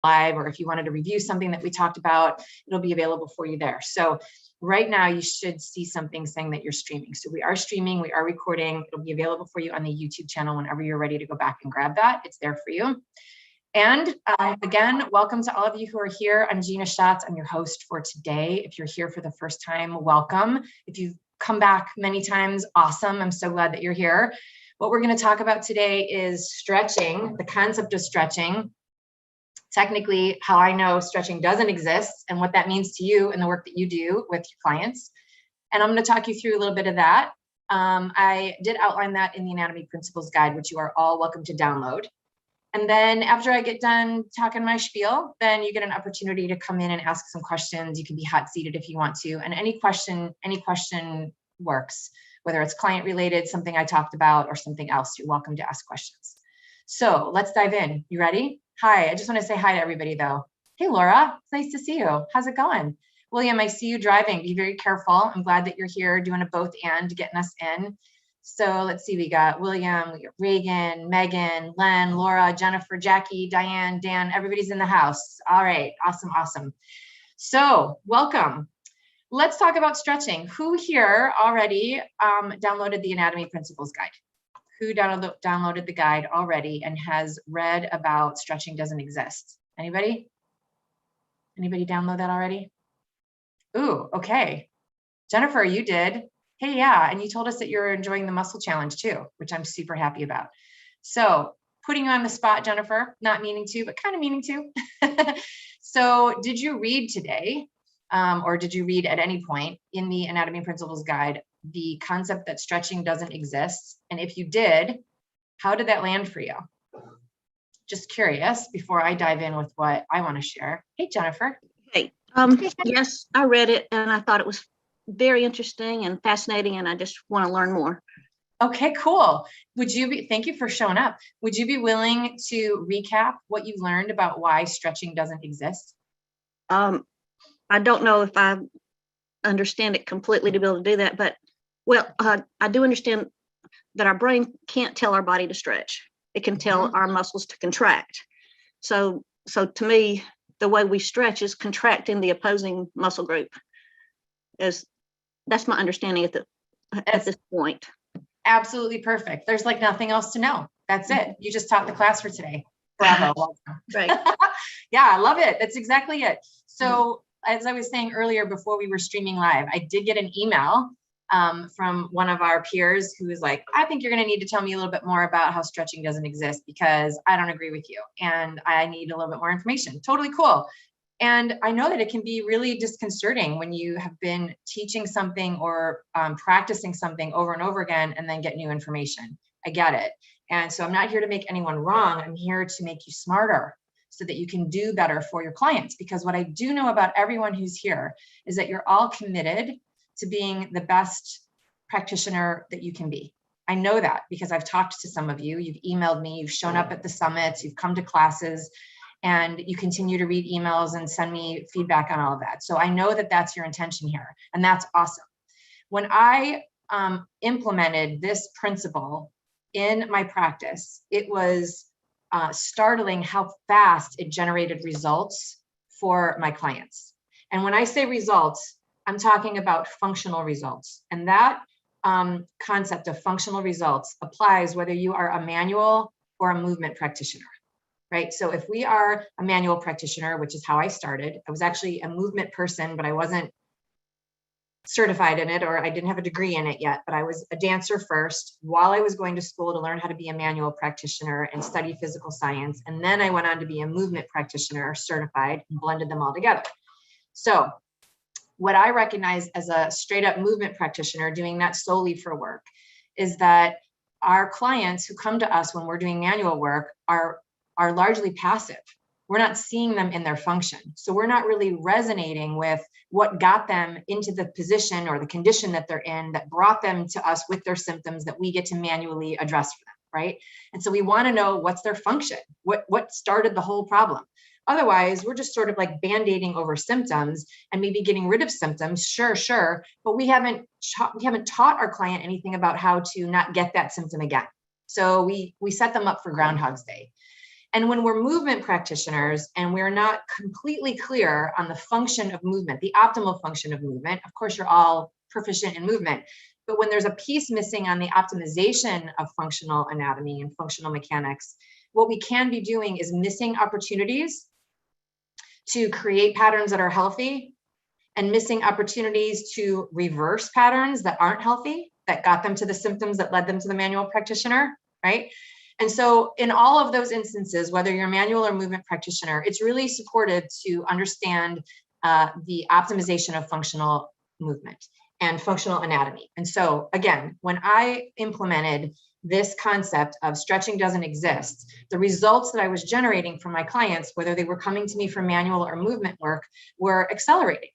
live, or if you wanted to review something that we talked about, it'll be available for you there. So right now you should see something saying that you're streaming. So we are streaming, we are recording. It'll be available for you on the YouTube channel whenever you're ready to go back and grab that. It's there for you. And again, welcome to all of you who are here. I'm Gina Schatz. I'm your host for today. If you're here for the first time, welcome. If you've come back many times, awesome. I'm so glad that you're here. What we're going to talk about today is stretching, the concept of stretching. Technically, how I know stretching doesn't exist and what that means to you and the work that you do with your clients. And I'm going to talk you through a little bit of that. I did outline that in the Anatomy Principles Guide, which you are all welcome to download. And then after I get done talking my spiel, then you get an opportunity to come in and ask some questions. You can be hot seated if you want to. And any question works, whether it's client related, something I talked about, or something else. You're welcome to ask questions. So let's dive in. You ready? Hi, I just want to say hi to everybody though. Hey, Laura, it's nice to see you. How's it going? William, I see you driving. Be very careful. I'm glad that you're here doing a both and getting us in. So let's see, we got William, we got Reagan, Megan, Len, Laura, Jennifer, Jackie, Diane, Dan, everybody's in the house. All right, awesome, awesome. So welcome. Let's talk about stretching. Who here already downloaded the Anatomy Principles Guide? Who downloaded the guide already and has read about stretching doesn't exist? Anybody? Anybody download that already? Ooh, okay. Jennifer, you did. Hey, yeah, and you told us that you're enjoying the muscle challenge too, which I'm super happy about. So putting you on the spot, Jennifer, not meaning to, but kind of meaning to. So did you read today, or did you read at any point in the Anatomy Principles Guide the concept that stretching doesn't exist? And if you did, how did that land for you? Just curious before I dive in with what I want to share. Hey, Jennifer. Hey, yes, I read it and I thought it was very interesting and fascinating, and I just want to learn more. Okay, cool. Thank you for showing up. Would you be willing to recap what you learned about why stretching doesn't exist? I don't know if I understand it completely to be able to do that, but I do understand that our brain can't tell our body to stretch. It can tell our muscles to contract. So to me, the way we stretch is contracting the opposing muscle group. That's my understanding at this point. Absolutely perfect. There's like nothing else to know. That's it. You just taught the class for today. Bravo. Right. Yeah, I love it. That's exactly it. So as I was saying earlier, before we were streaming live, I did get an email from one of our peers who was like, I think you're going to need to tell me a little bit more about how stretching doesn't exist because I don't agree with you and I need a little bit more information. Totally cool. And I know that it can be really disconcerting when you have been teaching something or practicing something over and over again and then get new information. I get it. And so I'm not here to make anyone wrong. I'm here to make you smarter so that you can do better for your clients. Because what I do know about everyone who's here is that you're all committed to being the best practitioner that you can be. I know that because I've talked to some of you, you've emailed me, you've shown up at the summits, you've come to classes, and you continue to read emails and send me feedback on all of that. So I know that that's your intention here, and that's awesome. When I implemented this principle in my practice, it was startling how fast it generated results for my clients. And when I say results, I'm talking about functional results. And that concept of functional results applies whether you are a manual or a movement practitioner, right? So if we are a manual practitioner, which is how I started, I was actually a movement person, but I wasn't certified in it, or I didn't have a degree in it yet, but I was a dancer first while I was going to school to learn how to be a manual practitioner and study physical science. And then I went on to be a movement practitioner certified and blended them all together. So what I recognize as a straight up movement practitioner doing that solely for work is that our clients who come to us when we're doing manual work are largely passive. We're not seeing them in their function. So we're not really resonating with what got them into the position or the condition that they're in that brought them to us with their symptoms that we get to manually address for them, right? And so we want to know what's their function, what started the whole problem. Otherwise, we're just sort of like band-aiding over symptoms and maybe getting rid of symptoms, sure, but we haven't taught our client anything about how to not get that symptom again. So we set them up for Groundhog's Day. And when we're movement practitioners and we're not completely clear on the function of movement, the optimal function of movement, of course, you're all proficient in movement, but when there's a piece missing on the optimization of functional anatomy and functional mechanics, what we can be doing is missing opportunities to create patterns that are healthy and missing opportunities to reverse patterns that aren't healthy, that got them to the symptoms that led them to the manual practitioner, right? And so in all of those instances, whether you're a manual or movement practitioner, it's really supported to understand the optimization of functional movement and functional anatomy. And so again, when I implemented this concept of stretching doesn't exist, the results that I was generating from my clients, whether they were coming to me for manual or movement work, were accelerating.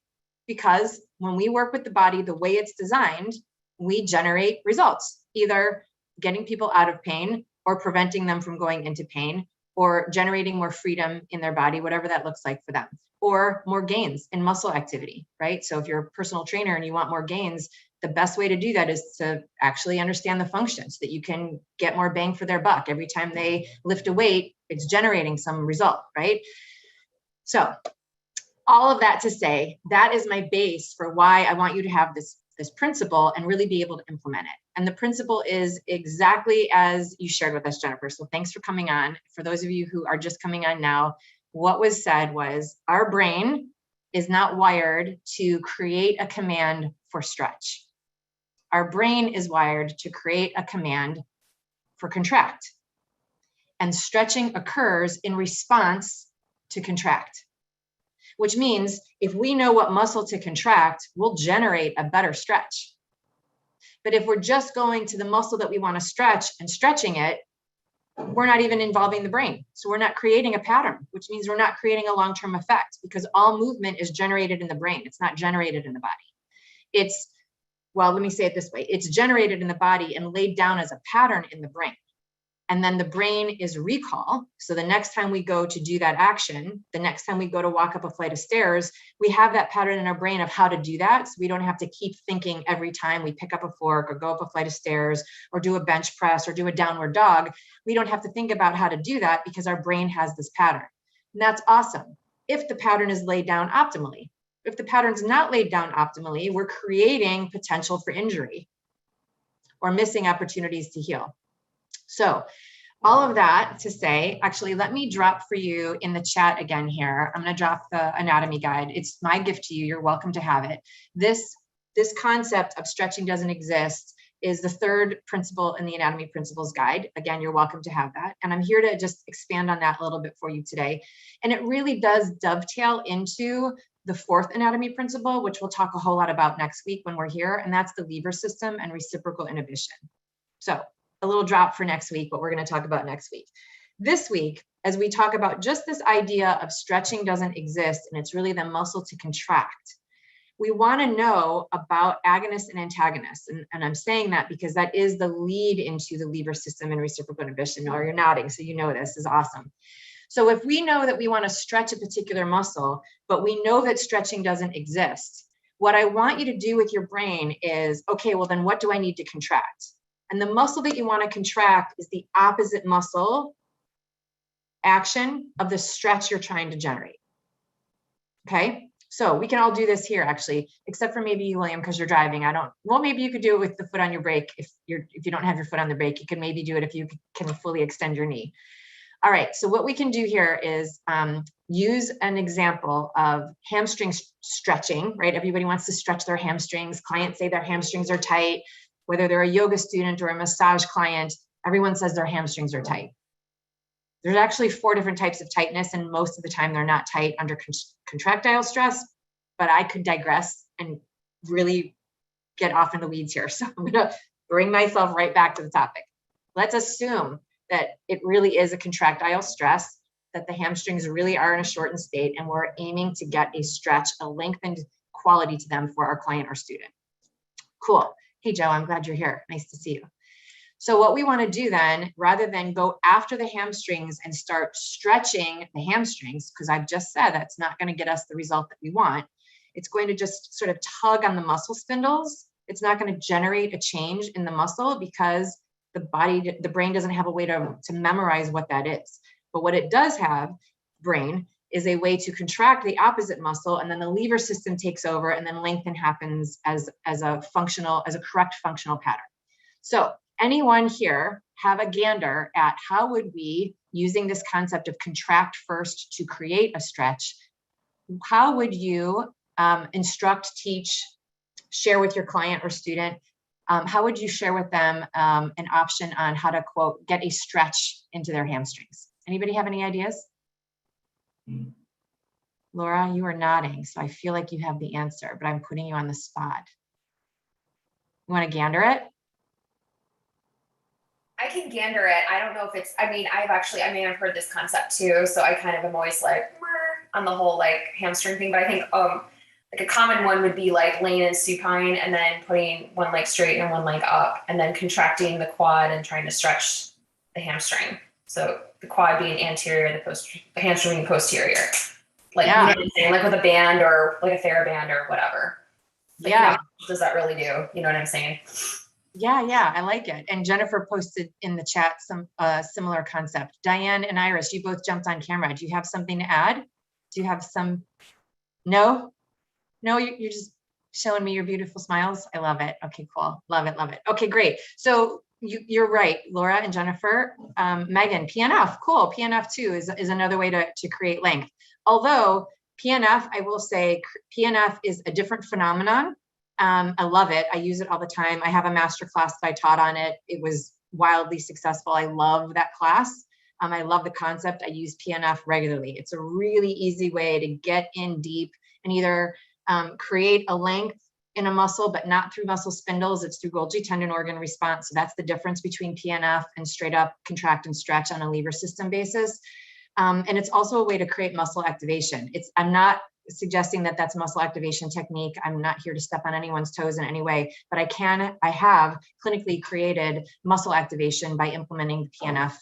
Because when we work with the body the way it's designed, we generate results, either getting people out of pain or preventing them from going into pain, or generating more freedom in their body, whatever that looks like for them, or more gains in muscle activity, right? So if you're a personal trainer and you want more gains, the best way to do that is to actually understand the function so that you can get more bang for their buck. Every time they lift a weight, it's generating some result, right? So all of that to say, that is my base for why I want you to have this principle and really be able to implement it. And the principle is exactly as you shared with us, Jennifer. So thanks for coming on. For those of you who are just coming on now, what was said was our brain is not wired to create a command for stretch. Our brain is wired to create a command for contract. And stretching occurs in response to contract, which means if we know what muscle to contract, we'll generate a better stretch. But if we're just going to the muscle that we want to stretch and stretching it, we're not even involving the brain. So we're not creating a pattern, which means we're not creating a long-term effect, because all movement is generated in the brain. It's not generated in the body. Well, let me say it this way. It's generated in the body and laid down as a pattern in the brain. And then the brain is recall. So the next time we go to do that action, the next time we go to walk up a flight of stairs, we have that pattern in our brain of how to do that. So we don't have to keep thinking every time we pick up a fork or go up a flight of stairs or do a bench press or do a downward dog. We don't have to think about how to do that because our brain has this pattern. And that's awesome if the pattern is laid down optimally. If the pattern's not laid down optimally, we're creating potential for injury or missing opportunities to heal. So all of that to say, actually, let me drop for you in the chat again here. I'm going to drop the anatomy guide. It's my gift to you. You're welcome to have it. This concept of stretching doesn't exist is the third principle in the anatomy principles guide. Again, you're welcome to have that. And I'm here to just expand on that a little bit for you today. And it really does dovetail into the fourth anatomy principle, which we'll talk a whole lot about next week when we're here. And that's the lever system and reciprocal inhibition. So a little drop for next week, what we're going to talk about next week. This week, as we talk about just this idea of stretching doesn't exist, and it's really the muscle to contract, we want to know about agonists and antagonists. And I'm saying that because that is the lead into the lever system and reciprocal inhibition. Or you're nodding, so you know this is awesome. So if we know that we want to stretch a particular muscle, but we know that stretching doesn't exist, what I want you to do with your brain is, okay, well then what do I need to contract? And the muscle that you want to contract is the opposite muscle action of the stretch you're trying to generate. Okay, so we can all do this here actually, except for maybe you, William, because you're driving. Well, maybe you could do it with the foot on your brake. If you don't have your foot on the brake, you can maybe do it if you can fully extend your knee. All right, so what we can do here is use an example of hamstring stretching, right? Everybody wants to stretch their hamstrings. Clients say their hamstrings are tight. Whether they're a yoga student or a massage client, everyone says their hamstrings are tight. There's actually 4 different types of tightness, and most of the time they're not tight under contractile stress, but I could digress and really get off in the weeds here. So I'm gonna bring myself right back to the topic. Let's assume that it really is a contractile stress, that the hamstrings really are in a shortened state, and we're aiming to get a stretch, a lengthened quality to them for our client or student. Cool. Hey, Joe, I'm glad you're here. Nice to see you. So what we want to do then, rather than go after the hamstrings and start stretching the hamstrings, because I've just said that's not going to get us the result that we want, it's going to just sort of tug on the muscle spindles. It's not going to generate a change in the muscle because the brain doesn't have a way to memorize what that is. But what it does have, brain, is a way to contract the opposite muscle, and then the lever system takes over, and then lengthen happens as a correct functional pattern. So anyone here have a gander at how would we, using this concept of contract first to create a stretch, how would you instruct, teach, share with your client or student, how would you share with them an option on how to, quote, get a stretch into their hamstrings? Anybody have any ideas? Laura, you are nodding, so I feel like you have the answer, but I'm putting you on the spot. You want to gander it? I can gander it. I don't know if it's, I've heard this concept too. So I kind of am always like, on the whole like hamstring thing, but I think like a common one would be like laying in supine and then putting one leg straight and one leg up and then contracting the quad and trying to stretch the hamstring. So the quad being anterior, the hamstring being posterior. Like, yeah. You know what I'm saying? Like with a band or like a TheraBand or whatever. Like, yeah. You know, what does that really do? You know what I'm saying? Yeah, I like it. And Jennifer posted in the chat some similar concept. Diane and Iris, you both jumped on camera. Do you have something to add? Do you have some? No, you're just showing me your beautiful smiles. I love it. Okay, cool. Love it. Okay, great. So you're right, Laura and Jennifer. Megan, PNF, cool. PNF too is another way to create length. Although PNF, I will say PNF is a different phenomenon. I love it. I use it all the time. I have a master class that I taught on it. It was wildly successful. I love that class. I love the concept. I use PNF regularly. It's a really easy way to get in deep and either create a length in a muscle, but not through muscle spindles. It's through Golgi tendon organ response. So that's the difference between PNF and straight up contract and stretch on a lever system basis. And it's also a way to create muscle activation. I'm not suggesting that that's muscle activation technique. I'm not here to step on anyone's toes in any way, but I have clinically created muscle activation by implementing the PNF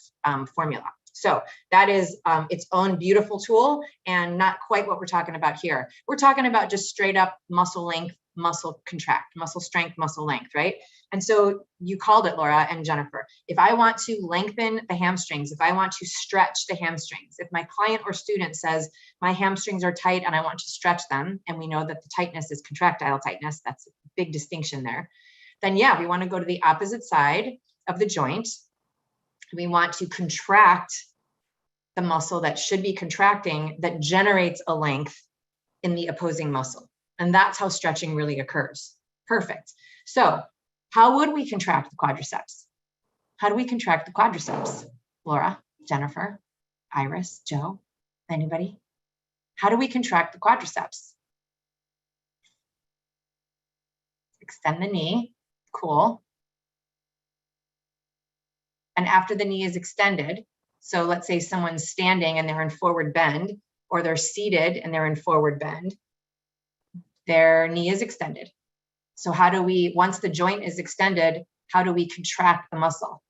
formula. So that is its own beautiful tool and not quite what we're talking about here. We're talking about just straight up muscle length, muscle contract, muscle strength, muscle length, right? And so you called it, Laura and Jennifer. If I want to lengthen the hamstrings, if I want to stretch the hamstrings, if my client or student says my hamstrings are tight and I want to stretch them, and we know that the tightness is contractile tightness, that's a big distinction there, then yeah, we want to go to the opposite side of the joint. We want to contract the muscle that should be contracting that generates a length in the opposing muscle. And that's how stretching really occurs. Perfect. So how would we contract the quadriceps? How do we contract the quadriceps? Laura, Jennifer, Iris, Joe, anybody? How do we contract the quadriceps? Extend the knee. Cool. And after the knee is extended, so let's say someone's standing and they're in forward bend, or they're seated and they're in forward bend, their knee is extended. So how do we, once the joint is extended, how do we contract the muscle?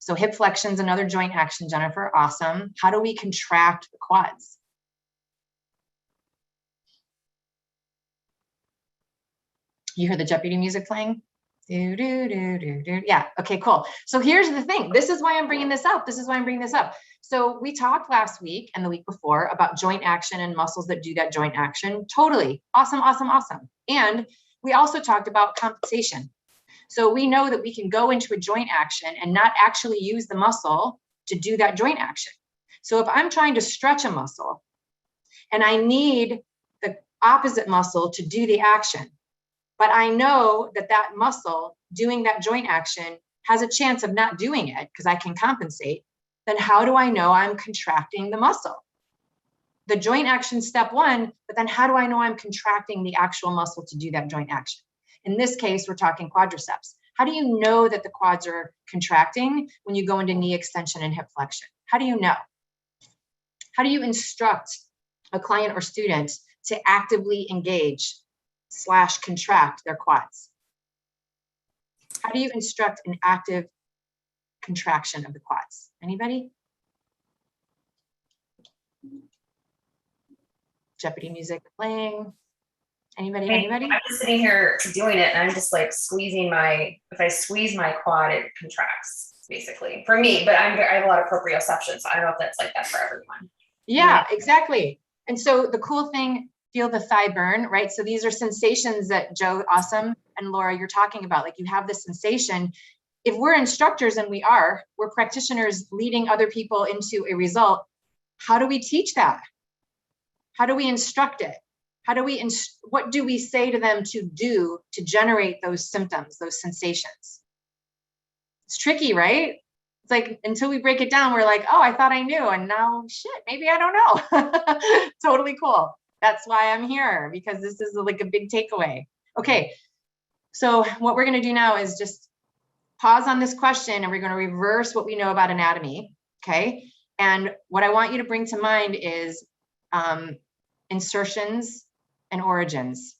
So hip flexion is another joint action, Jennifer, awesome. How do we contract the quads? You hear the Jeopardy music playing? Do, do, do, do, do. Yeah, okay, cool. So here's the thing. This is why I'm bringing this up. So we talked last week and the week before about joint action and muscles that do that joint action. Totally. Awesome. And we also talked about compensation. So we know that we can go into a joint action and not actually use the muscle to do that joint action. So if I'm trying to stretch a muscle and I need the opposite muscle to do the action, but I know that that muscle doing that joint action has a chance of not doing it because I can compensate, then how do I know I'm contracting the muscle? The joint action step one, but then how do I know I'm contracting the actual muscle to do that joint action? In this case, we're talking quadriceps. How do you know that the quads are contracting when you go into knee extension and hip flexion? How do you know? How do you instruct a client or student to actively engage / contract their quads? How do you instruct an active contraction of the quads? Anybody? Jeopardy music playing. Anybody? I'm just sitting here doing it and I'm just like squeezing if I squeeze my quad, it contracts. basically for me, but I have a lot of proprioception. So I don't know if that's like that for everyone. Yeah, exactly. And so the cool thing, feel the thigh burn, right? So these are sensations that Joe, awesome, and Laura, you're talking about. Like you have this sensation. If we're instructors, and we're practitioners leading other people into a result, how do we teach that? How do we instruct it? What do we say to them to do to generate those symptoms, those sensations? It's tricky, right? It's like, until we break it down, we're like, oh, I thought I knew. And now shit, maybe I don't know. Totally cool. That's why I'm here, because this is like a big takeaway. Okay. So what we're going to do now is just pause on this question, and we're going to reverse what we know about anatomy. Okay. And what I want you to bring to mind is insertions and origins,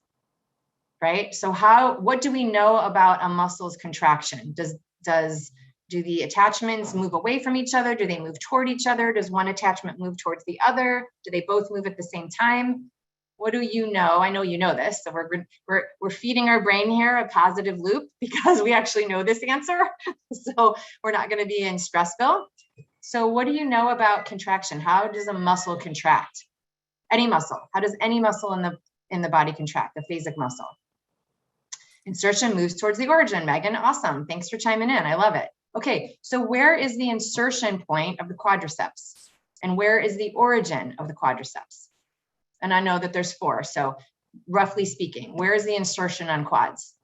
right? So what do we know about a muscle's contraction? Do the attachments move away from each other? Do they move toward each other? Does one attachment move towards the other? Do they both move at the same time? What do you know? I know you know this. So we're feeding our brain here a positive loop, because we actually know this answer. So we're not going to be in Stressville. So what do you know about contraction? How does a muscle contract? Any muscle. How does any muscle in the body contract? The phasic muscle. Insertion moves towards the origin. Megan, awesome. Thanks for chiming in. I love it. Okay, so where is the insertion point of the quadriceps? And where is the origin of the quadriceps? And I know that there's 4. So roughly speaking, where is the insertion on quads?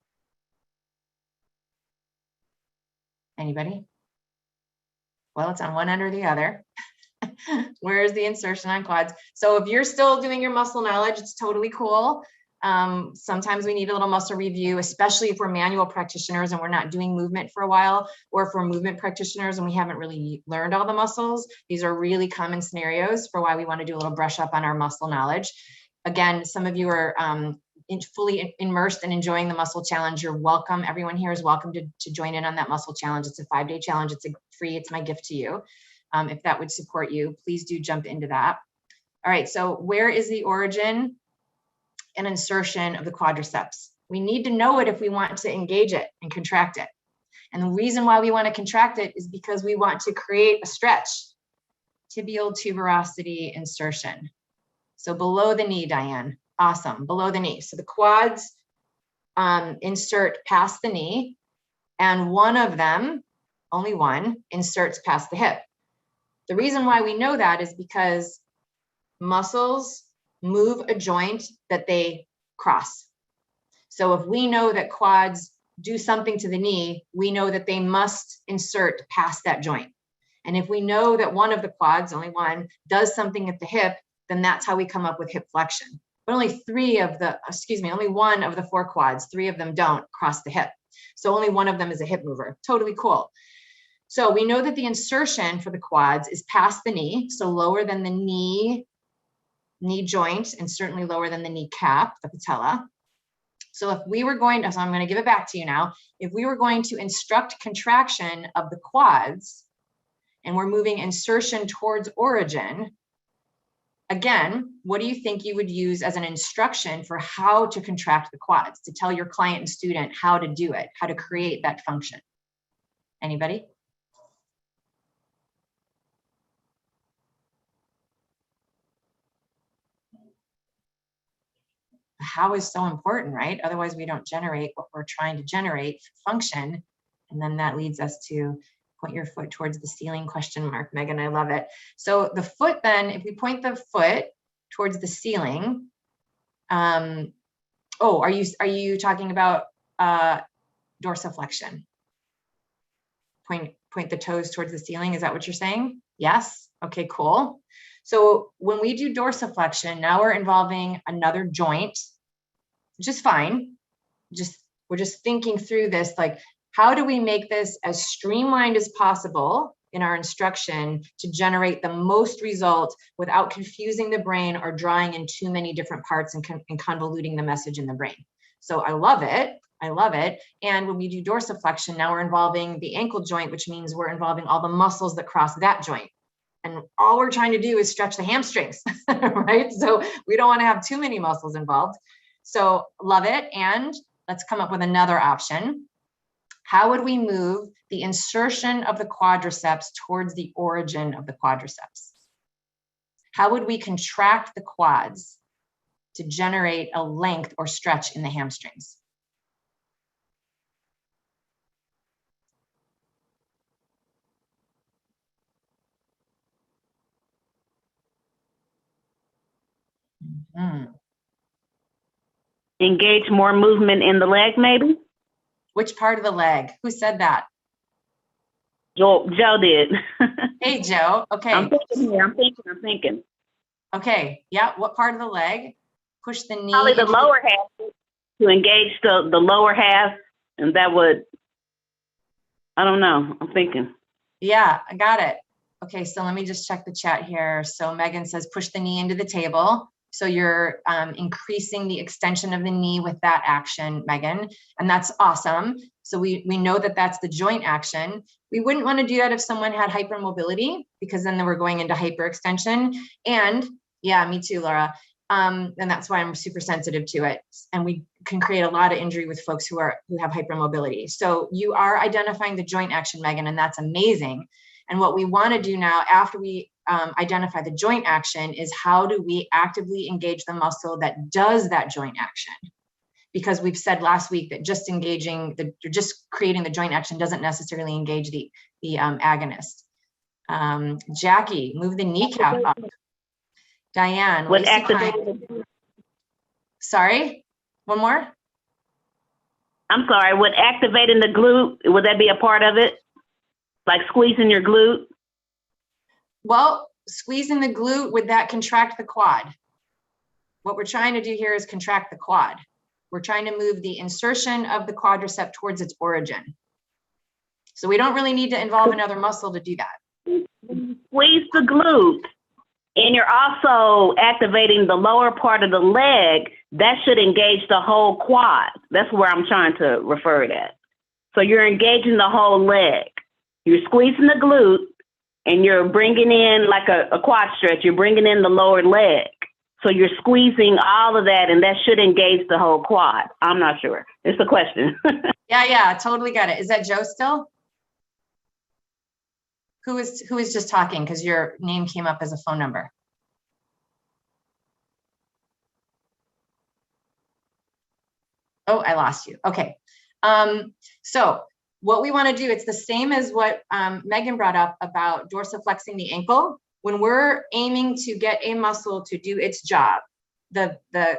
Anybody? Well, it's on one end or the other. Where is the insertion on quads? So if you're still doing your muscle knowledge, it's totally cool. Sometimes we need a little muscle review, especially if we're manual practitioners and we're not doing movement for a while, or if we're movement practitioners and we haven't really learned all the muscles. These are really common scenarios for why we want to do a little brush up on our muscle knowledge. Again, some of you are fully immersed and enjoying the muscle challenge. You're welcome. Everyone here is welcome to join in on that muscle challenge. It's a 5-day challenge. It's free. It's my gift to you. If that would support you, please do jump into that. All right, so where is the origin and insertion of the quadriceps? We need to know it if we want to engage it and contract it. And the reason why we want to contract it is because we want to create a stretch. Tibial tuberosity insertion. So below the knee, Diane. Awesome, below the knee. So the quads insert past the knee, and one of them, only one, inserts past the hip. The reason why we know that is because muscles move a joint that they cross. So if we know that quads do something to the knee, we know that they must insert past that joint. And if we know that one of the quads, only one, does something at the hip, then that's how we come up with hip flexion. But only one of the 4 quads, 3 of them don't cross the hip. So only one of them is a hip mover. Totally cool. So we know that the insertion for the quads is past the knee, so lower than the knee joint, and certainly lower than the kneecap, the patella. So if we were going to, so I'm going to give it back to you now. If we were going to instruct contraction of the quads, and we're moving insertion towards origin, again, what do you think you would use as an instruction for how to contract the quads, to tell your client and student how to do it, how to create that function? Anybody? How is so important, right? Otherwise we don't generate what we're trying to generate, function. And then that leads us to point your foot towards the ceiling, ? Megan, I love it. So the foot then, if we point the foot towards the ceiling, are you talking about dorsiflexion? Point the toes towards the ceiling, is that what you're saying? Yes? Okay, cool. So when we do dorsiflexion, now we're involving another joint, which is fine. We're just thinking through this, like, how do we make this as streamlined as possible in our instruction to generate the most result without confusing the brain or drawing in too many different parts and convoluting the message in the brain? So I love it. I love it. And when we do dorsiflexion, now we're involving the ankle joint, which means we're involving all the muscles that cross that joint. And all we're trying to do is stretch the hamstrings, right? So we don't want to have too many muscles involved. So love it. And let's come up with another option. How would we move the insertion of the quadriceps towards the origin of the quadriceps? How would we contract the quads to generate a length or stretch in the hamstrings? Engage more movement in the leg, maybe? Which part of the leg? Who said that? Joe did. Hey, Joe. Okay. I'm thinking here. I'm thinking. Okay. Yeah. What part of the leg? Push the knee. Probably the lower half, to engage the lower half, and that would, I don't know. I'm thinking. Yeah, I got it. Okay, so let me just check the chat here. So Megan says push the knee into the table. So you're increasing the extension of the knee with that action, Megan, and that's awesome. So we know that that's the joint action. We wouldn't want to do that if someone had hypermobility, because then we're going into hyperextension. And yeah, me too, Laura. And that's why I'm super sensitive to it. And we can create a lot of injury with folks who have hypermobility. So you are identifying the joint action, Megan, and that's amazing. And what we want to do now, after we identify the joint action, is how do we actively engage the muscle that does that joint action? Because we've said last week that just creating the joint action doesn't necessarily engage the agonist. Jackie, move the kneecap up. Diane, What activated? Sorry, one more. I'm sorry. Would activating the glute, would that be a part of it? Like squeezing your glute? Well, squeezing the glute, would that contract the quad? What we're trying to do here is contract the quad. We're trying to move the insertion of the quadricep towards its origin. So we don't really need to involve another muscle to do that. Squeeze the glute, and you're also activating the lower part of the leg. That should engage the whole quad. That's where I'm trying to refer to that. So you're engaging the whole leg. You're squeezing the glute, and you're bringing in like a quad stretch. You're bringing in the lower leg. So you're squeezing all of that, and that should engage the whole quad. I'm not sure. It's a question. Yeah, totally got it. Is that Joe still? Who is just talking? Because your name came up as a phone number. Oh, I lost you. Okay. So what we want to do, it's the same as what Megan brought up about dorsiflexing the ankle. When we're aiming to get a muscle to do its job, the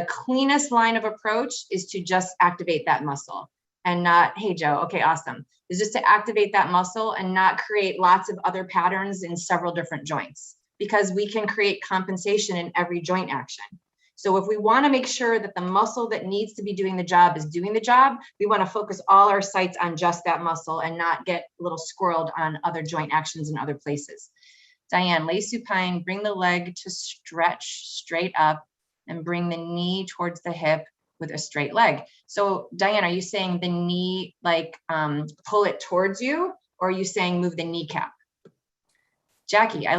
cleanest line of approach is to just activate that muscle and not, hey, Joe, okay, awesome. Is just to activate that muscle and not create lots of other patterns in several different joints, because we can create compensation in every joint action. So if we want to make sure that the muscle that needs to be doing the job is doing the job, we want to focus all our sights on just that muscle and not get a little squirreled on other joint actions in other places. Diane, lay supine, bring the leg to stretch straight up and bring the knee towards the hip with a straight leg. So Diane, are you saying the knee, like pull it towards you, or are you saying move the kneecap? Jackie, Yeah,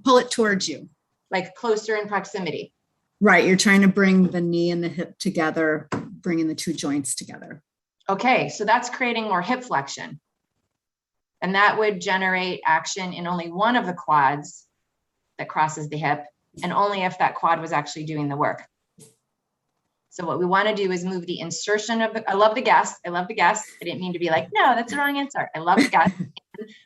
pull it towards you. Like closer in proximity. Right, you're trying to bring the knee and the hip together, bringing the two joints together. Okay, so that's creating more hip flexion. And that would generate action in only one of the quads that crosses the hip, and only if that quad was actually doing the work. So what we want to do is move the insertion of the, I love the guess. I didn't mean to be like, no, that's the wrong answer. I love the guess.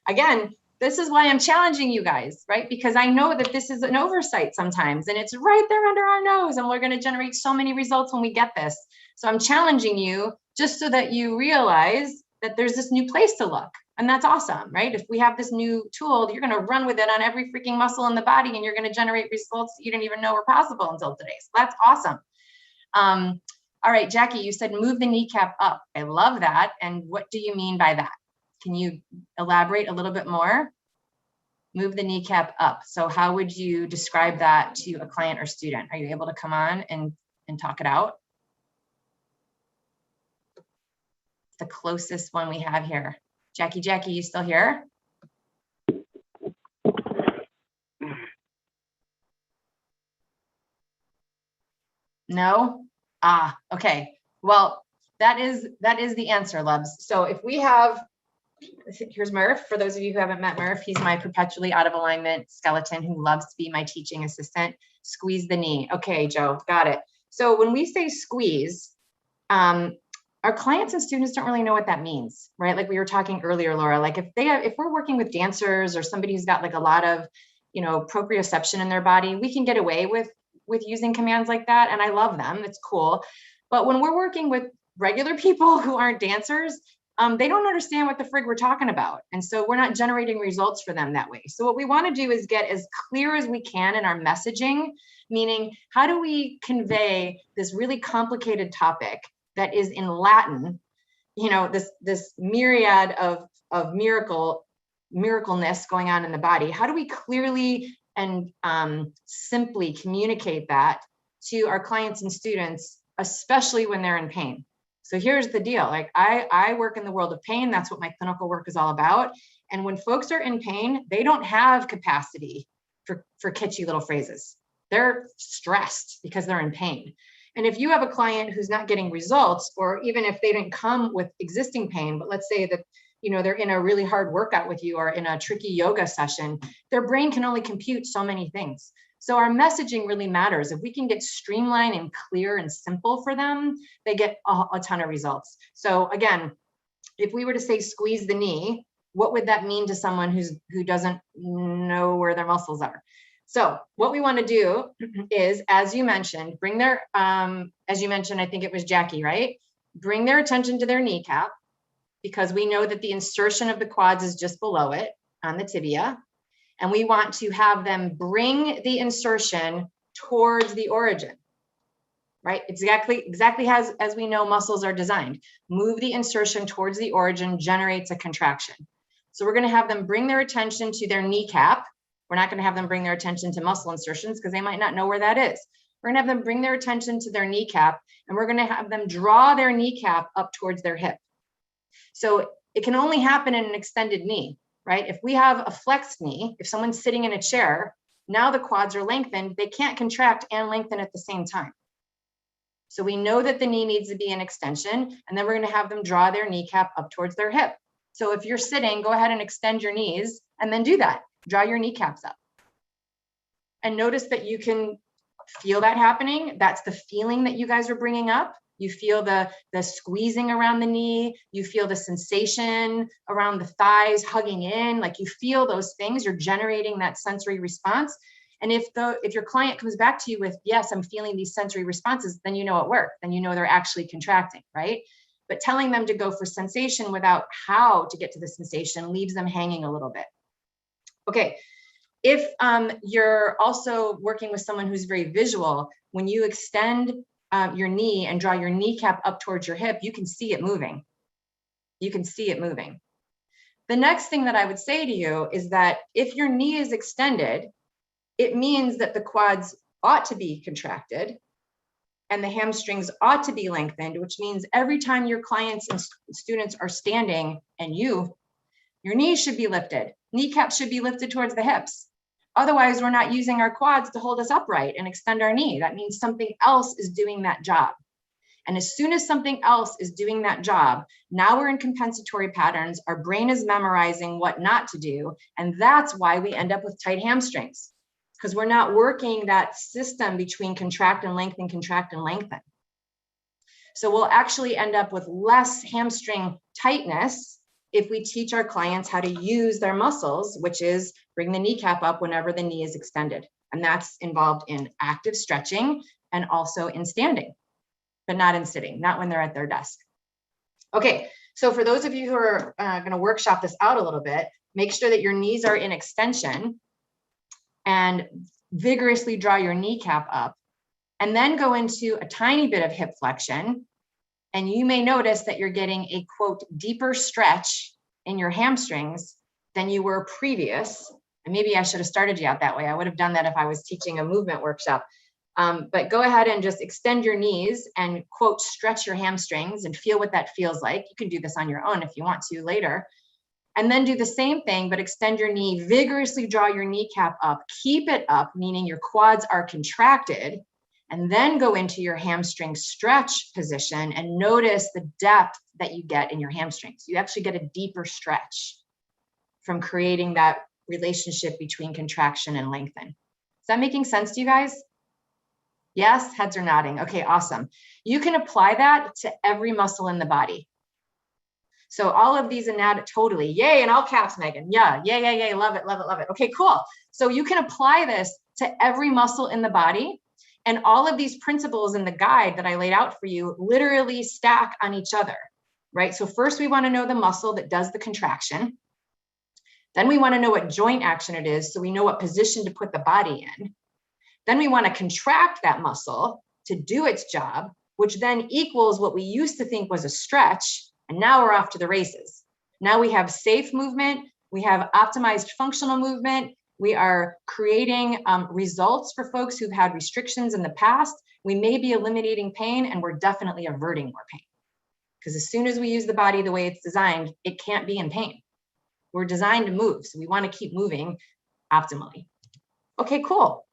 Again, this is why I'm challenging you guys, right? Because I know that this is an oversight sometimes, and it's right there under our nose, and we're going to generate so many results when we get this. So I'm challenging you just so that you realize that there's this new place to look. And that's awesome, right? If we have this new tool, you're going to run with it on every freaking muscle in the body, and you're going to generate results that you didn't even know were possible until today. So that's awesome. All right, Jackie, you said move the kneecap up. I love that. And what do you mean by that? Can you elaborate a little bit more? Move the kneecap up. So how would you describe that to a client or student? Are you able to come on and talk it out? The closest one we have here. Jackie, you still here? No? Okay. Well, that is the answer, loves. So if we have, here's Murph. For those of you who haven't met Murph, he's my perpetually out of alignment skeleton who loves to be my teaching assistant. Squeeze the knee. Okay, Joe, got it. So when we say squeeze, our clients and students don't really know what that means, right? Like we were talking earlier, Laura, like if we're working with dancers or somebody who's got like a lot of, proprioception in their body, we can get away with using commands like that. And I love them. It's cool. But when we're working with regular people who aren't dancers, they don't understand what the frig we're talking about. And so we're not generating results for them that way. So what we want to do is get as clear as we can in our messaging, meaning how do we convey this really complicated topic that is in Latin, this myriad of miracleness going on in the body. How do we clearly and simply communicate that to our clients and students, especially when they're in pain? So here's the deal. Like I work in the world of pain. That's what my clinical work is all about. And when folks are in pain, they don't have capacity for kitschy little phrases. They're stressed because they're in pain. And if you have a client who's not getting results, or even if they didn't come with existing pain, but let's say that, they're in a really hard workout with you or in a tricky yoga session, their brain can only compute so many things. So our messaging really matters. If we can get streamlined and clear and simple for them, they get a ton of results. So again, if we were to say squeeze the knee, what would that mean to someone who doesn't know where their muscles are? So what we want to do is, as you mentioned, bring their, as you mentioned, I think it was Jackie, right? Bring their attention to their kneecap, because we know that the insertion of the quads is just below it on the tibia. And we want to have them bring the insertion towards the origin, right? Exactly as we know muscles are designed. Move the insertion towards the origin generates a contraction. So we're going to have them bring their attention to their kneecap. We're not going to have them bring their attention to muscle insertions because they might not know where that is. We're going to have them bring their attention to their kneecap, and we're going to have them draw their kneecap up towards their hip. So it can only happen in an extended knee, right? If we have a flexed knee, if someone's sitting in a chair, now the quads are lengthened, they can't contract and lengthen at the same time. So we know that the knee needs to be an extension, and then we're going to have them draw their kneecap up towards their hip. So if you're sitting, go ahead and extend your knees and then do that. Draw your kneecaps up. And notice that you can feel that happening. That's the feeling that you guys are bringing up. You feel the squeezing around the knee. You feel the sensation around the thighs hugging in. Like you feel those things. You're generating that sensory response. And if your client comes back to you with, yes, I'm feeling these sensory responses, then you know it worked. Then you know they're actually contracting, right? But telling them to go for sensation without how to get to the sensation leaves them hanging a little bit. Okay, if you're also working with someone who's very visual, when you extend your knee and draw your kneecap up towards your hip, you can see it moving. You can see it moving. The next thing that I would say to you is that if your knee is extended, it means that the quads ought to be contracted and the hamstrings ought to be lengthened, which means every time your clients and students are standing and your knees should be lifted. Kneecaps should be lifted towards the hips. Otherwise, we're not using our quads to hold us upright and extend our knee. That means something else is doing that job. And as soon as something else is doing that job, now we're in compensatory patterns. Our brain is memorizing what not to do. And that's why we end up with tight hamstrings, because we're not working that system between contract and lengthen, contract and lengthen. So we'll actually end up with less hamstring tightness if we teach our clients how to use their muscles, which is bring the kneecap up whenever the knee is extended. And that's involved in active stretching and also in standing, but not in sitting, not when they're at their desk. Okay, so for those of you who are going to workshop this out a little bit, make sure that your knees are in extension and vigorously draw your kneecap up, and then go into a tiny bit of hip flexion. And you may notice that you're getting a, quote, deeper stretch in your hamstrings than you were previous. And maybe I should have started you out that way. I would have done that if I was teaching a movement workshop. But go ahead and just extend your knees and, quote, stretch your hamstrings and feel what that feels like. You can do this on your own if you want to later. And then do the same thing, but extend your knee, vigorously draw your kneecap up, keep it up, meaning your quads are contracted. and then go into your hamstring stretch position and notice the depth that you get in your hamstrings. You actually get a deeper stretch from creating that relationship between contraction and lengthen. Is that making sense to you guys? Yes, heads are nodding. Okay, awesome. You can apply that to every muscle in the body. So all of these totally, yay, in all caps, Megan. Yeah, yay, love it, love it, love it. Okay, cool. So you can apply this to every muscle in the body, and all of these principles in the guide that I laid out for you literally stack on each other, right? So first we want to know the muscle that does the contraction. Then we want to know what joint action it is, so we know what position to put the body in. Then we want to contract that muscle to do its job, which then equals what we used to think was a stretch. And now we're off to the races. Now we have safe movement. We have optimized functional movement. We are creating results for folks who've had restrictions in the past. We may be eliminating pain, and we're definitely averting more pain. Because as soon as we use the body the way it's designed, it can't be in pain. We're designed to move, so we want to keep moving optimally. Okay, cool.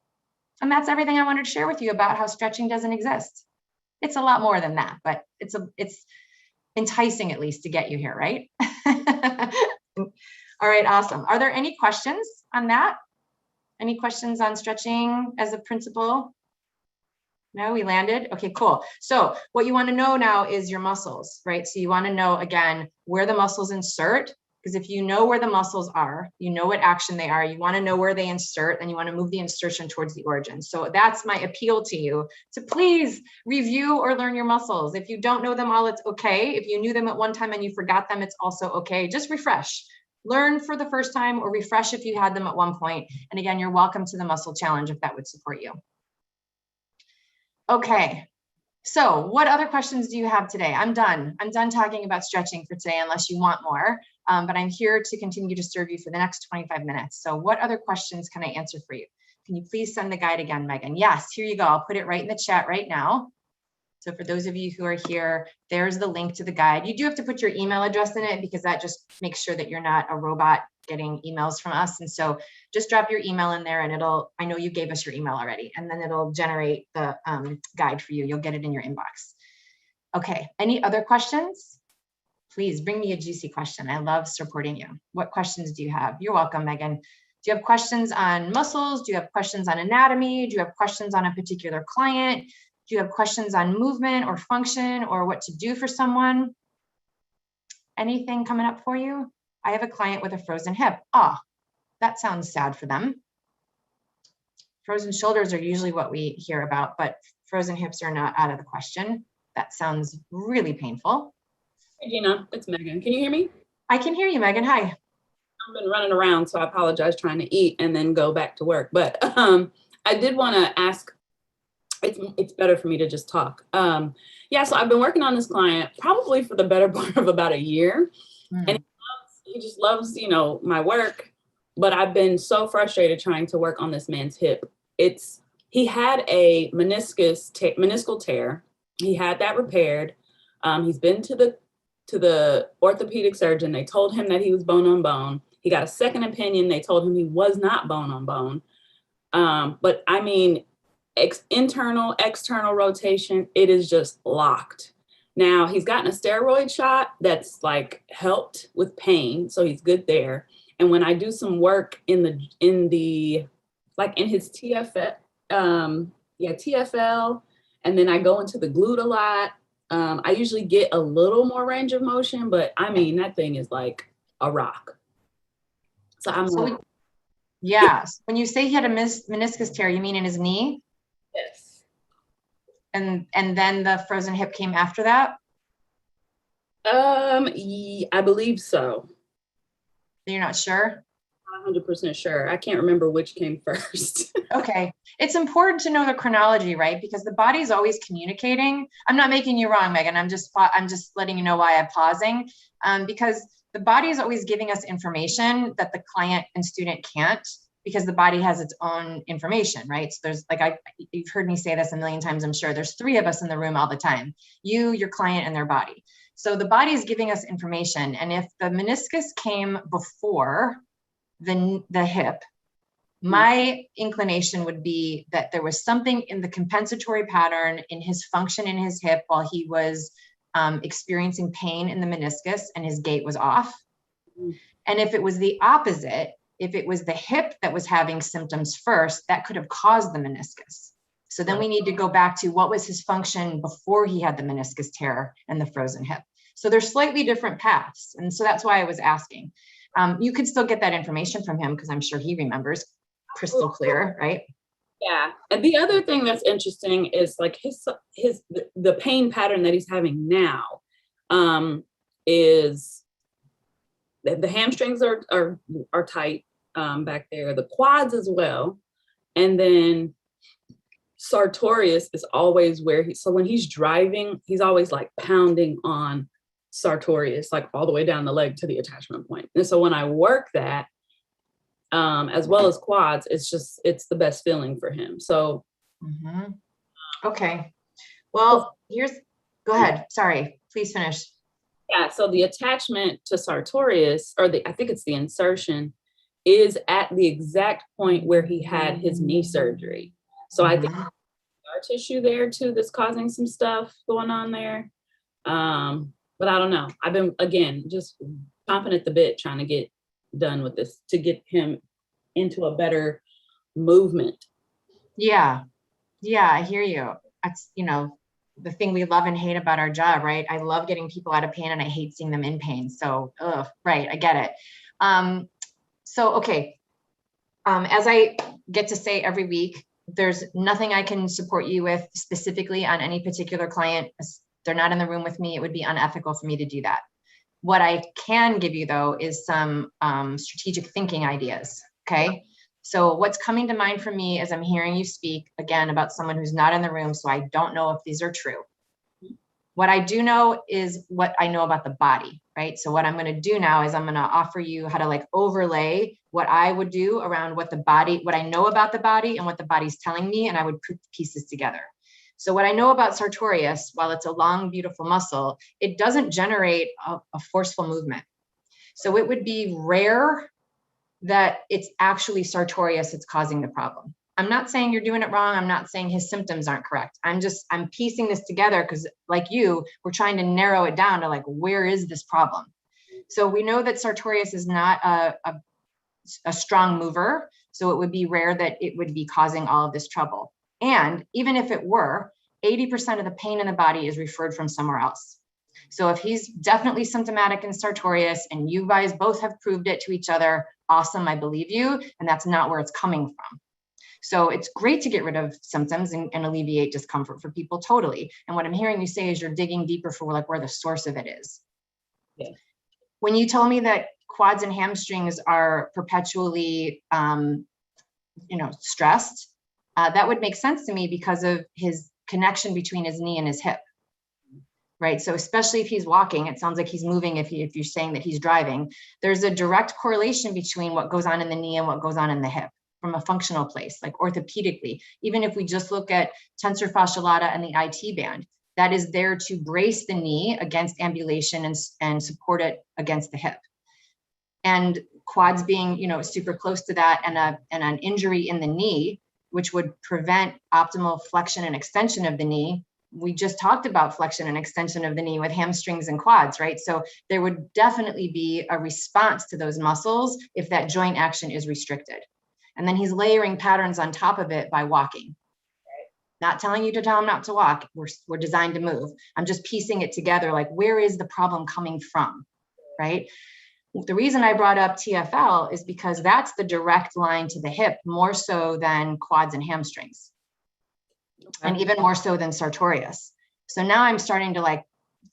And that's everything I wanted to share with you about how stretching doesn't exist. It's a lot more than that, but it's enticing at least to get you here, right? All right, awesome. Are there any questions on that? Any questions on stretching as a principle? No, we landed? Okay, cool. So what you want to know now is your muscles, right? So you want to know, again, where the muscles insert, because if you know where the muscles are, you know what action they are, you want to know where they insert, and you want to move the insertion towards the origin. So that's my appeal to you, to please review or learn your muscles. If you don't know them all, it's okay. If you knew them at one time and you forgot them, it's also okay. Just refresh. Learn for the first time, or refresh if you had them at one point. And again, you're welcome to the muscle challenge if that would support you. Okay. So what other questions do you have today? I'm done. I'm done talking about stretching for today, unless you want more. But I'm here to continue to serve you for the next 25 minutes. So what other questions can I answer for you? Can you please send the guide again, Megan? Yes, here you go. I'll put it right in the chat right now. So for those of you who are here, there's the link to the guide. You do have to put your email address in it, because that just makes sure that you're not a robot getting emails from us. And so just drop your email in there, and I know you gave us your email already, and then it'll generate the guide for you. You'll get it in your inbox. Okay, any other questions? Please bring me a juicy question. I love supporting you. What questions do you have? You're welcome, Megan. Do you have questions on muscles? Do you have questions on anatomy? Do you have questions on a particular client? Do you have questions on movement or function, or what to do for someone? Anything coming up for you? I have a client with a frozen hip. Ah, that sounds sad for them. Frozen shoulders are usually what we hear about, but frozen hips are not out of the question. That sounds really painful. Hey Gina, it's Megan. Can you hear me? I can hear you, Megan. Hi. I've been running around, so I apologize, trying to eat and then go back to work. But I did want to ask, it's better for me to just talk. Yeah, so I've been working on this client probably for the better part of about a year. And he just loves, my work. But I've been so frustrated trying to work on this man's hip. He had a meniscal tear. He had that repaired. He's been to the orthopedic surgeon. They told him that he was bone on bone. He got a second opinion. They told him he was not bone on bone. But I mean, internal, external rotation, it is just locked. Now he's gotten a steroid shot that's like helped with pain. So he's good there. And when I do some work in his TFL, TFL, and then I go into the glute a lot, I usually get a little more range of motion, but I mean, that thing is like a rock. So yes. When you say he had a meniscus tear, you mean in his knee? Yes. And then the frozen hip came after that? I believe so. You're not sure? Not 100% sure. I can't remember which came first. Okay. It's important to know the chronology, right? Because the body is always communicating. I'm not making you wrong, Megan. I'm just letting you know why I'm pausing. Because the body is always giving us information that the client and student can't, because the body has its own information, right? So there's you've heard me say this a million times, I'm sure. There's 3 of us in the room all the time: you, your client, and their body. So the body is giving us information. And if the meniscus came before the hip, My inclination would be that there was something in the compensatory pattern in his function in his hip while he was experiencing pain in the meniscus and his gait was off. And if it was the opposite, if it was the hip that was having symptoms first, that could have caused the meniscus. So then we need to go back to what was his function before he had the meniscus tear and the frozen hip. So there's slightly different paths. And so that's why I was asking. You could still get that information from him because I'm sure he remembers crystal clear, right? Yeah. And the other thing that's interesting is like the pain pattern that he's having now is the hamstrings are tight back there, the quads as well. And then sartorius is always where so when he's driving, he's always like pounding on sartorius, like all the way down the leg to the attachment point. And so when I work that, as well as quads, it's the best feeling for him. So. Okay. Well, go ahead. Sorry, please finish. Yeah. So the attachment to sartorius, or I think it's the insertion, is at the exact point where he had his knee surgery. So I think there's scar tissue there too that's causing some stuff going on there. But I don't know. I've been, again, just chomping at the bit trying to get done with this to get him into a better movement. Yeah, I hear you. That's, the thing we love and hate about our job, right? I love getting people out of pain and I hate seeing them in pain. So, right, I get it. So, okay. As I get to say every week, there's nothing I can support you with specifically on any particular client. They're not in the room with me. It would be unethical for me to do that. What I can give you though is some strategic thinking ideas. Okay. So what's coming to mind for me as I'm hearing you speak again about someone who's not in the room. So I don't know if these are true. What I do know is what I know about the body, right? So what I'm going to do now is I'm going to offer you how to like overlay what I would do around what I know about the body and what the body's telling me. And I would put the pieces together. So what I know about sartorius, while it's a long, beautiful muscle, it doesn't generate a forceful movement. So it would be rare that it's actually sartorius that's causing the problem. I'm not saying you're doing it wrong. I'm not saying his symptoms aren't correct. I'm piecing this together because like you, we're trying to narrow it down to like, where is this problem? So we know that sartorius is not a strong mover. So it would be rare that it would be causing all of this trouble. And even if it were, 80% of the pain in the body is referred from somewhere else. So if he's definitely symptomatic in sartorius and you guys both have proved it to each other, awesome, I believe you. And that's not where it's coming from. So it's great to get rid of symptoms and alleviate discomfort for people, totally. And what I'm hearing you say is you're digging deeper for like where the source of it is. Yeah. When you told me that quads and hamstrings are perpetually, stressed, that would make sense to me because of his connection between his knee and his hip. Right. So especially if he's walking, it sounds like he's moving. If you're saying that he's driving, there's a direct correlation between what goes on in the knee and what goes on in the hip from a functional place, like orthopedically. Even if we just look at tensor fascia lata and the IT band, that is there to brace the knee against ambulation and support it against the hip. And quads being, super close to that and an injury in the knee, which would prevent optimal flexion and extension of the knee. We just talked about flexion and extension of the knee with hamstrings and quads, right? So there would definitely be a response to those muscles if that joint action is restricted. And then he's layering patterns on top of it by walking. Not telling you to tell him not to walk. We're designed to move. I'm just piecing it together. Like, where is the problem coming from, right? The reason I brought up TFL is because that's the direct line to the hip, more so than quads and hamstrings. And even more so than sartorius. So now I'm starting to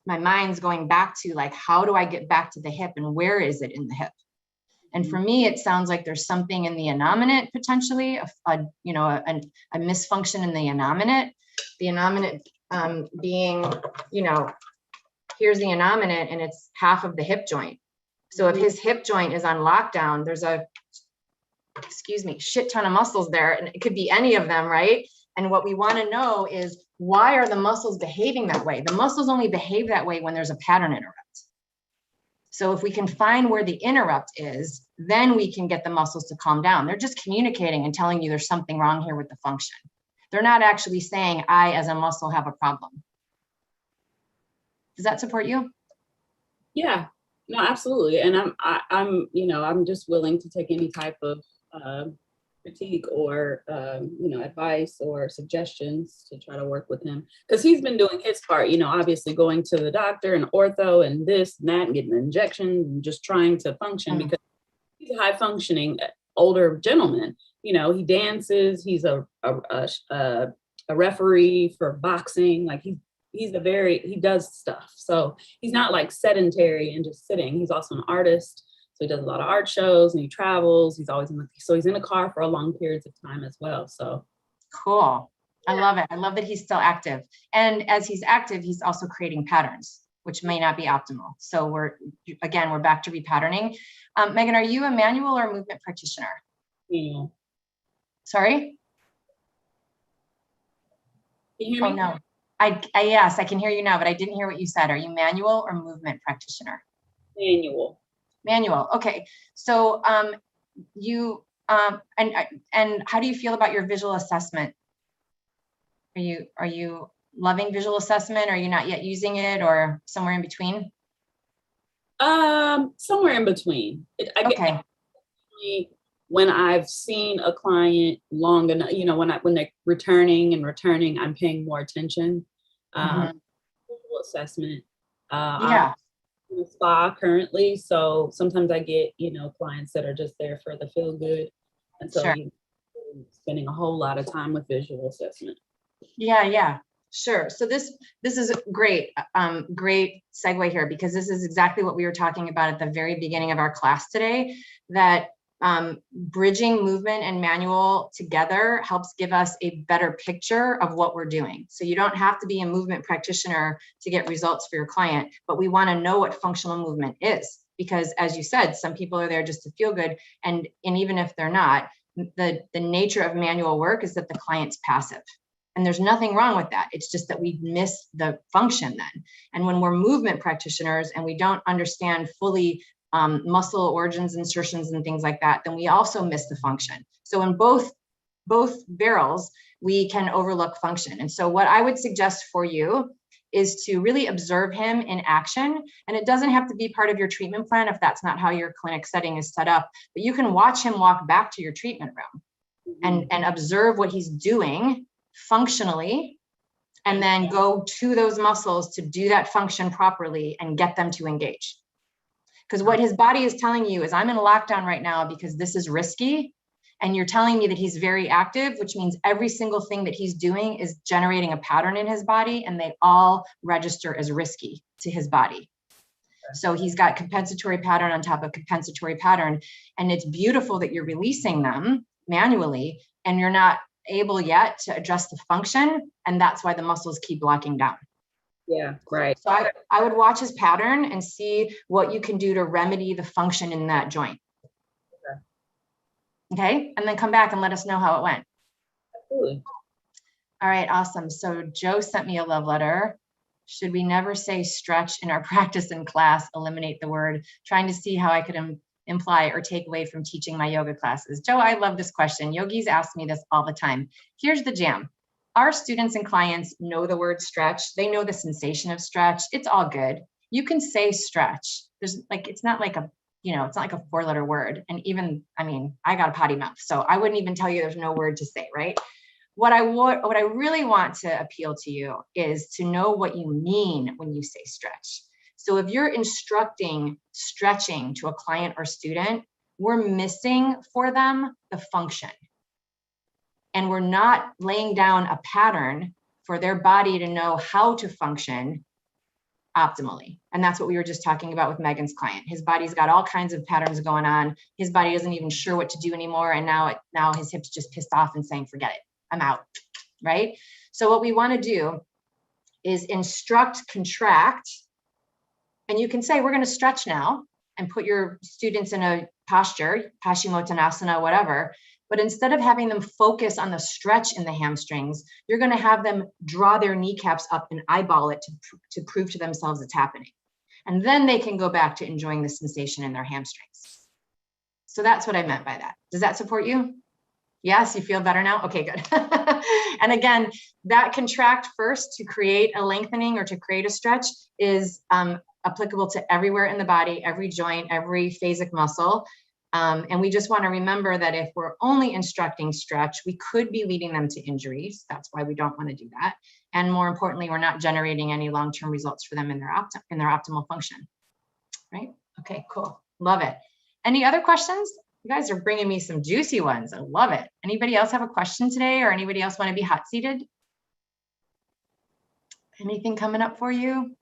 my mind's going back to how do I get back to the hip and where is it in the hip? And for me, it sounds like there's something in the innominate potentially, a misfunction in the innominate. The innominate being, here's the innominate and it's half of the hip joint. So if his hip joint is on lockdown, there's shit ton of muscles there, and it could be any of them, right? And what we want to know is, why are the muscles behaving that way? The muscles only behave that way when there's a pattern interrupt. So if we can find where the interrupt is, then we can get the muscles to calm down. They're just communicating and telling you there's something wrong here with the function. They're not actually saying, I as a muscle have a problem. Does that support you? Yeah, no, absolutely. And I'm, you know, I'm just willing to take any type of critique or, you know, advice or suggestions to try to work with him. Because he's been doing his part, you know, obviously going to the doctor and ortho and this and that, and getting an injection and just trying to function because he's a high functioning older gentleman. You know, he dances, he's a referee for boxing. Like he does stuff. So he's not like sedentary and just sitting. He's also an artist. So he does a lot of art shows and he travels. He's always he's in a car for a long periods of time as well. So cool. I love it. I love that he's still active. And as he's active, he's also creating patterns, which may not be optimal. So we're back to repatterning. Megan, are you a manual or a movement practitioner? Manual. Sorry? Can you hear me? Oh, no. Yes, I can hear you now, but I didn't hear what you said. Are you manual or movement practitioner? Manual. Manual. Okay. So and how do you feel about your visual assessment? Are you loving visual assessment? Are you not yet using it, or somewhere in between? Somewhere in between. Okay. When I've seen a client long enough, you know, when they're returning, I'm paying more attention. Visual assessment. Yeah. I'm in a spa currently, so sometimes I get, you know, clients that are just there for the feel good, and so Sure. you're spending a whole lot of time with visual assessment. Yeah. Sure. So this is great. Great segue here, because this is exactly what we were talking about at the very beginning of our class today, that bridging movement and manual together helps give us a better picture of what we're doing. So you don't have to be a movement practitioner to get results for your client, but we want to know what functional movement is, because as you said, some people are there just to feel good. And even if they're not, the nature of manual work is that the client's passive. And there's nothing wrong with that. It's just that we miss the function then. And when we're movement practitioners and we don't understand fully muscle origins, insertions, and things like that, then we also miss the function. So in both barrels, we can overlook function. And so what I would suggest for you is to really observe him in action. And it doesn't have to be part of your treatment plan if that's not how your clinic setting is set up, but you can watch him walk back to your treatment room and observe what he's doing functionally, and then go to those muscles to do that function properly and get them to engage. Because what his body is telling you is, I'm in lockdown right now because this is risky. And you're telling me that he's very active, which means every single thing that he's doing is generating a pattern in his body, and they all register as risky to his body. So he's got compensatory pattern on top of compensatory pattern. And it's beautiful that you're releasing them manually and you're not able yet to adjust the function. And that's why the muscles keep locking down. Yeah, right. So I would watch his pattern and see what you can do to remedy the function in that joint. Okay. And then come back and let us know how it went. Absolutely. All right. Awesome. So Joe sent me a love letter. Should we never say stretch in our practice in class? Eliminate the word. Trying to see how I could imply or take away from teaching my yoga classes. Joe, I love this question. Yogis ask me this all the time. Here's the jam. Our students and clients know the word stretch. They know the sensation of stretch. It's all good. You can say stretch. It's not like a 4-letter word. And even, I got a potty mouth, so I wouldn't even tell you there's no word to say, right? What I really want to appeal to you is to know what you mean when you say stretch. So if you're instructing stretching to a client or student, we're missing for them the function. And we're not laying down a pattern for their body to know how to function optimally. And that's what we were just talking about with Megan's client. His body's got all kinds of patterns going on. His body isn't even sure what to do anymore. And now his hips just pissed off and saying, forget it, I'm out, right? So what we want to do is instruct, contract, and you can say, we're going to stretch now, and put your students in a posture, Paschimottanasana, whatever. But instead of having them focus on the stretch in the hamstrings, you're going to have them draw their kneecaps up and eyeball it to prove to themselves it's happening. And then they can go back to enjoying the sensation in their hamstrings. So that's what I meant by that. Does that support you? Yes, you feel better now? Okay, good. And again, that contract first to create a lengthening or to create a stretch is applicable to everywhere in the body, every joint, every phasic muscle. And we just want to remember that if we're only instructing stretch, we could be leading them to injuries. That's why we don't want to do that. And more importantly, we're not generating any long-term results for them in their optimal function. Right? Okay, cool. Love it. Any other questions? You guys are bringing me some juicy ones. I love it. Anybody else have a question today, or anybody else want to be hot seated? Anything coming up for you?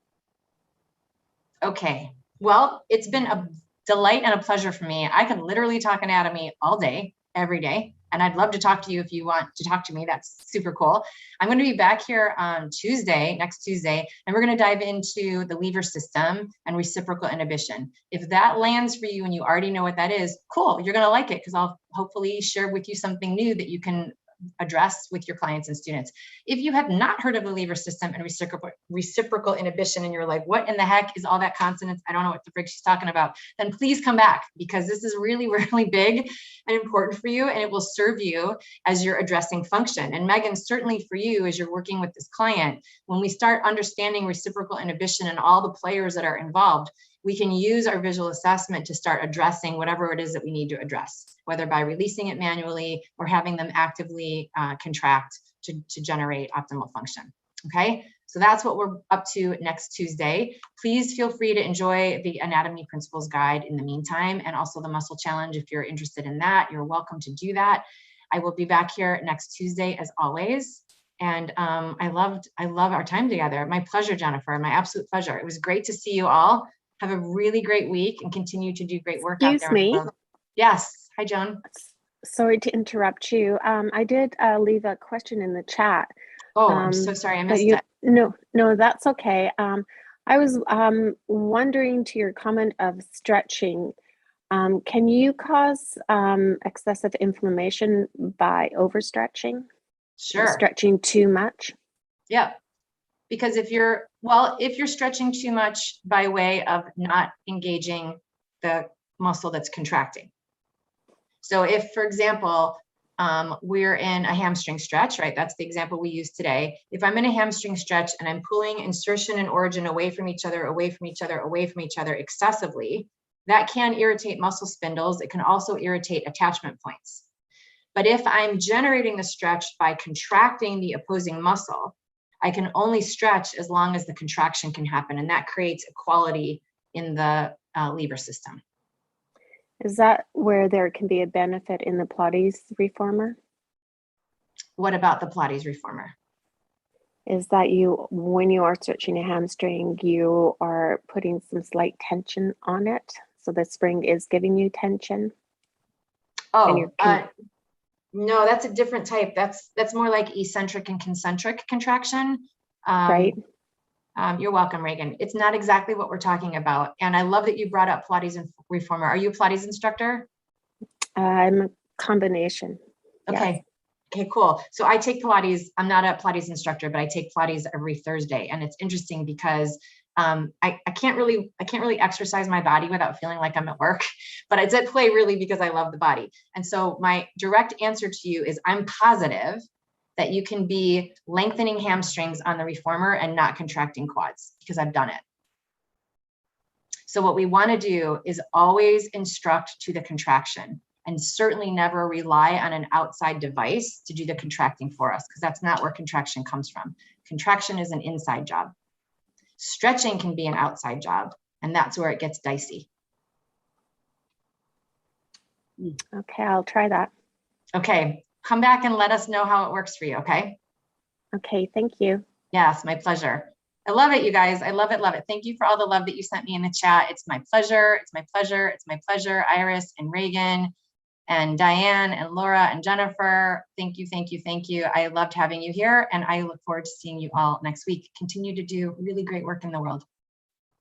Okay. Well, it's been a delight and a pleasure for me. I could literally talk anatomy all day, every day. And I'd love to talk to you if you want to talk to me. That's super cool. I'm going to be back here on Tuesday, next Tuesday, and we're going to dive into the lever system and reciprocal inhibition. If that lands for you and you already know what that is, cool. You're going to like it because I'll hopefully share with you something new that you can address with your clients and students. If you have not heard of the lever system and reciprocal inhibition and you're like, what in the heck is all that consonants? I don't know what the frick she's talking about. Then please come back, because this is really, really big and important for you, and it will serve you as you're addressing function. And Megan, certainly for you, as you're working with this client, when we start understanding reciprocal inhibition and all the players that are involved, we can use our visual assessment to start addressing whatever it is that we need to address, whether by releasing it manually or having them actively contract to generate optimal function. Okay, so that's what we're up to next Tuesday. Please feel free to enjoy the Anatomy Principles Guide in the meantime, and also the Muscle Challenge. If you're interested in that, you're welcome to do that. I will be back here next Tuesday as always. And I love our time together. My pleasure, Jennifer, my absolute pleasure. It was great to see you all. Have a really great week and continue to do great work out there. Excuse me. Yes. Hi, Joan. Sorry to interrupt you. I did leave a question in the chat. Oh, I'm so sorry. I missed it. No, that's okay. I was wondering, to your comment of stretching, can you cause excessive inflammation by overstretching? Sure. Stretching too much? Yeah. Because if you're stretching too much by way of not engaging the muscle that's contracting. So if, for example, we're in a hamstring stretch, right? That's the example we use today. If I'm in a hamstring stretch and I'm pulling insertion and origin away from each other, away from each other, away from each other excessively, that can irritate muscle spindles. It can also irritate attachment points. But if I'm generating the stretch by contracting the opposing muscle, I can only stretch as long as the contraction can happen, and that creates equality in the lever system. Is that where there can be a benefit in the Pilates reformer? What about the Pilates reformer? Is that when you are stretching a hamstring, you are putting some slight tension on it, so the spring is giving you tension? Oh, no, that's a different type. That's more like eccentric and concentric contraction. Right. You're welcome, Reagan. It's not exactly what we're talking about. And I love that you brought up Pilates and reformer. Are you a Pilates instructor? I'm a combination. Okay. Yes. Okay, cool. So I take Pilates. I'm not a Pilates instructor, but I take Pilates every Thursday. And it's interesting because I can't really exercise my body without feeling like I'm at work, but it's at play really because I love the body. And so my direct answer to you is I'm positive that you can be lengthening hamstrings on the reformer and not contracting quads, because I've done it. So what we want to do is always instruct to the contraction, and certainly never rely on an outside device to do the contracting for us, because that's not where contraction comes from. Contraction is an inside job. Stretching can be an outside job, and that's where it gets dicey. Okay, I'll try that. Okay, come back and let us know how it works for you, okay? Okay, thank you. Yes, my pleasure. I love it, you guys. I love it, love it. Thank you for all the love that you sent me in the chat. It's my pleasure. It's my pleasure. It's my pleasure. Iris and Reagan and Diane and Laura and Jennifer. Thank you, thank you, thank you. I loved having you here, and I look forward to seeing you all next week. Continue to do really great work in the world.